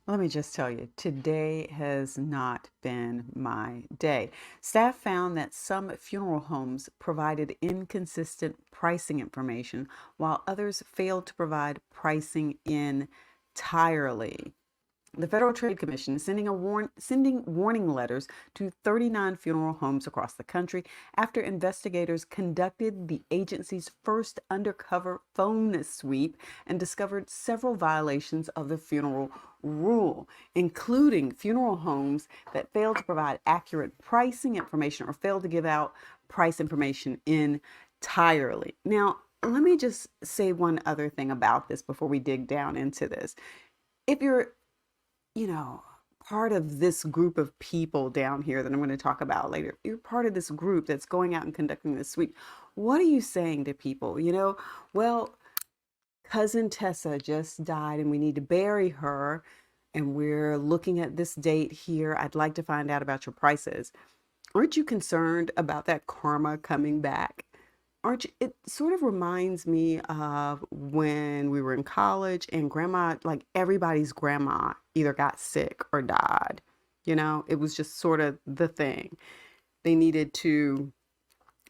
Let me just tell you, today has not been my day. Staff found that some funeral homes provided inconsistent pricing information, while others failed to provide pricing entirely. The Federal Trade Commission is sending warning letters to 39 funeral homes across the country after investigators conducted the agency's first undercover phone sweep and discovered several violations of the funeral rule, including funeral homes that failed to provide accurate pricing information or failed to give out price information entirely. Now, let me just say one other thing about this before we dig down into this. If you're you know, part of this group of people down here that I'm going to talk about later. You're part of this group that's going out and conducting this sweep. What are you saying to people? Well, cousin Tessa just died and we need to bury her. And we're looking at this date here. I'd like to find out about your prices. Aren't you concerned about that karma coming back? Aren't you? It sort of reminds me of when we were in college and grandma, like everybody's grandma, either got sick or died. It was just sort of the thing. They needed to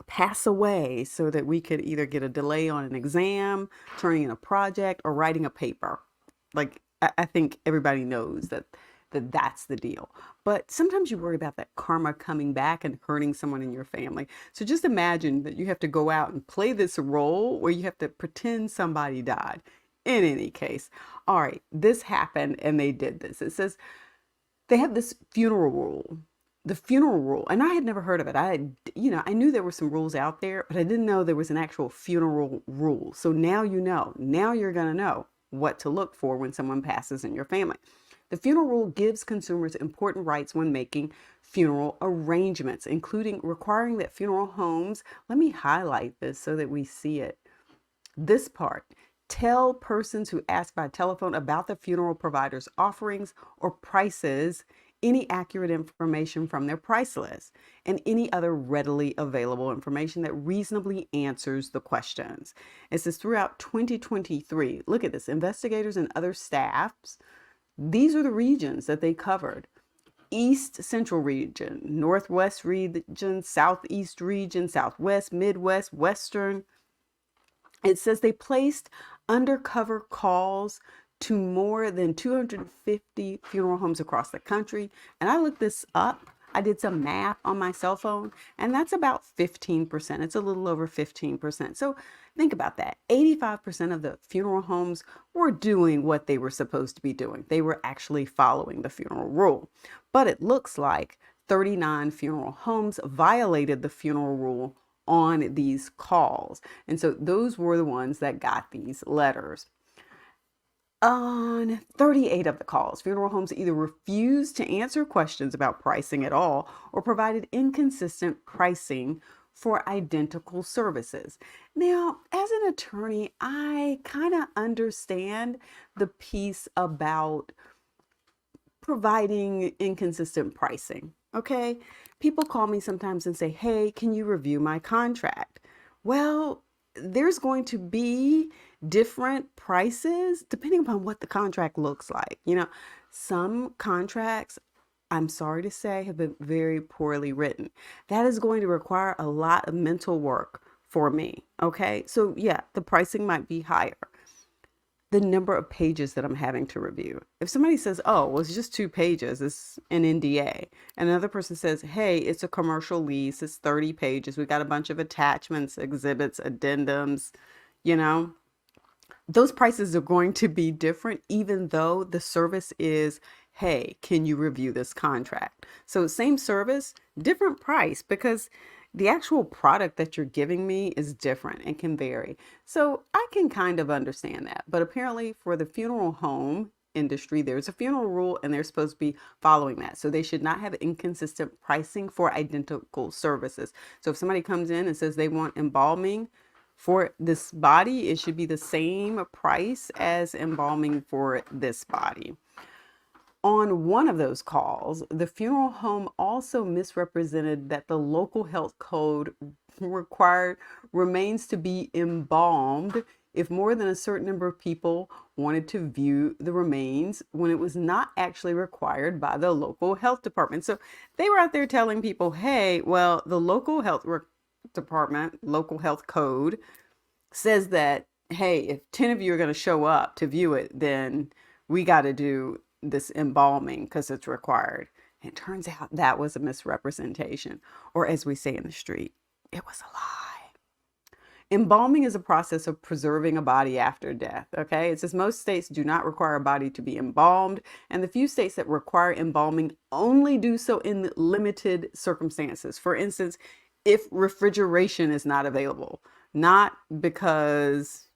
pass away so that we could either get a delay on an exam, turning in a project, or writing a paper. Like, I think everybody knows that that's the deal. But sometimes you worry about that karma coming back and hurting someone in your family. So just imagine that you have to go out and play this role where you have to pretend somebody died. In any case, all right, this happened and they did this. It says they have this funeral rule. The funeral rule, and I had never heard of it. I knew there were some rules out there, but I didn't know there was an actual funeral rule. So now you know. Now you're going to know what to look for when someone passes in your family. The funeral rule gives consumers important rights when making funeral arrangements, including requiring that funeral homes, let me highlight this so that we see it. This part, tell persons who ask by telephone about the funeral provider's offerings or prices any accurate information from their price list and any other readily available information that reasonably answers the questions. It says throughout 2023, look at this, investigators and other staffs, these are the regions that they covered. East Central region, Northwest region, Southeast region, Southwest, Midwest, Western. It says they placed undercover calls to more than 250 funeral homes across the country. And I looked this up. I did some math on my cell phone, and that's about 15%. It's a little over 15%. So think about that. 85% of the funeral homes were doing what they were supposed to be doing. They were actually following the funeral rule. But it looks like 39 funeral homes violated the funeral rule on these calls. And so those were the ones that got these letters. On 38 of the calls, funeral homes either refused to answer questions about pricing at all or provided inconsistent pricing for identical services. Now, as an attorney, I kind of understand the piece about providing inconsistent pricing. Okay. People call me sometimes and say, hey, can you review my contract? Well, there's going to be different prices depending upon what the contract looks like. Some contracts, I'm sorry to say, have been very poorly written. That is going to require a lot of mental work for me. Okay. So yeah, the pricing might be higher. The number of pages that I'm having to review. If somebody says, oh, well, it's just 2 pages, it's an NDA. And another person says, hey, it's a commercial lease, it's 30 pages. We got a bunch of attachments, exhibits, addendums, you know, those prices are going to be different, even though the service is, hey, can you review this contract? So same service, different price, because the actual product that you're giving me is different and can vary. So I can kind of understand that. But apparently for the funeral home industry, there's a funeral rule and they're supposed to be following that. So they should not have inconsistent pricing for identical services. So if somebody comes in and says they want embalming for this body, it should be the same price as embalming for this body. On one of those calls, the funeral home also misrepresented that the local health code required remains to be embalmed if more than a certain number of people wanted to view the remains when it was not actually required by the local health department. So they were out there telling people, hey, well, the local health department, local health code says that, hey, if 10 of you are going to show up to view it, then we got to do this embalming because it's required. And it turns out that was a misrepresentation, or as we say in the street, it was a lie. Embalming is a process of preserving a body after death, okay? It says most states do not require a body to be embalmed, and the few states that require embalming only do so in limited circumstances. For instance, if refrigeration is not available, not because,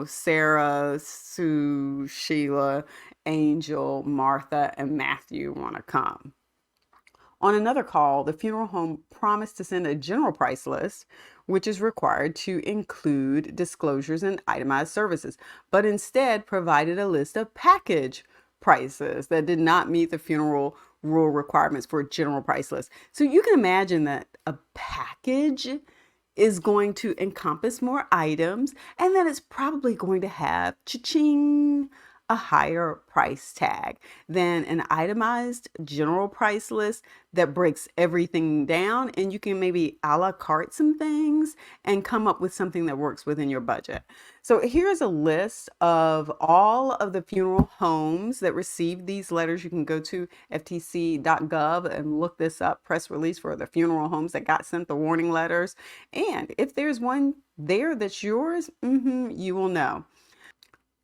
Sarah, Sue, Sheila, Angel, Martha, and Matthew want to come. On another call, the funeral home promised to send a general price list, which is required to include disclosures and itemized services, but instead provided a list of package prices that did not meet the funeral rule requirements for a general price list. So you can imagine that a package is going to encompass more items, and then it's probably going to have cha-ching, a higher price tag than an itemized general price list that breaks everything down, and you can maybe a la carte some things and come up with something that works within your budget. So here's a list of all of the funeral homes that received these letters. You can go to ftc.gov and look this up, press release for the funeral homes that got sent the warning letters. And if there's one there that's yours, you will know.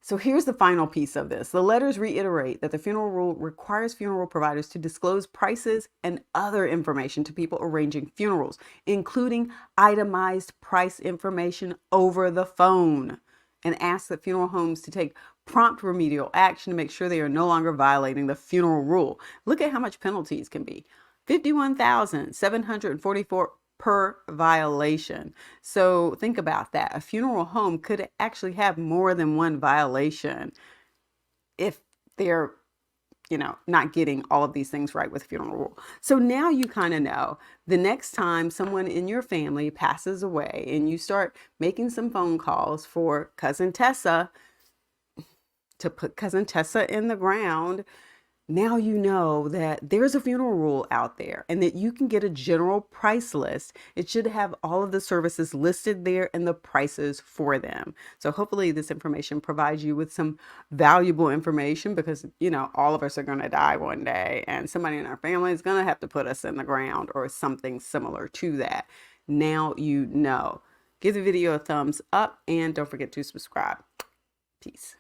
So here's the final piece of this. The letters reiterate that the funeral rule requires funeral providers to disclose prices and other information to people arranging funerals, including itemized price information over the phone, and ask that funeral homes to take prompt remedial action to make sure they are no longer violating the funeral rule. Look at how much penalties can be. $51,744 per violation. So think about that. A funeral home could actually have more than one violation if they're, not getting all of these things right with funeral rule. So now you kind of know the next time someone in your family passes away and you start making some phone calls for Cousin Tessa to put Cousin Tessa in the ground, now you know that there's a funeral rule out there and that you can get a general price list. It should have all of the services listed there and the prices for them. So hopefully this information provides you with some valuable information, because, all of us are going to die one day and somebody in our family is going to have to put us in the ground or something similar to that. Now you know. Give the video a thumbs up and don't forget to subscribe. Peace.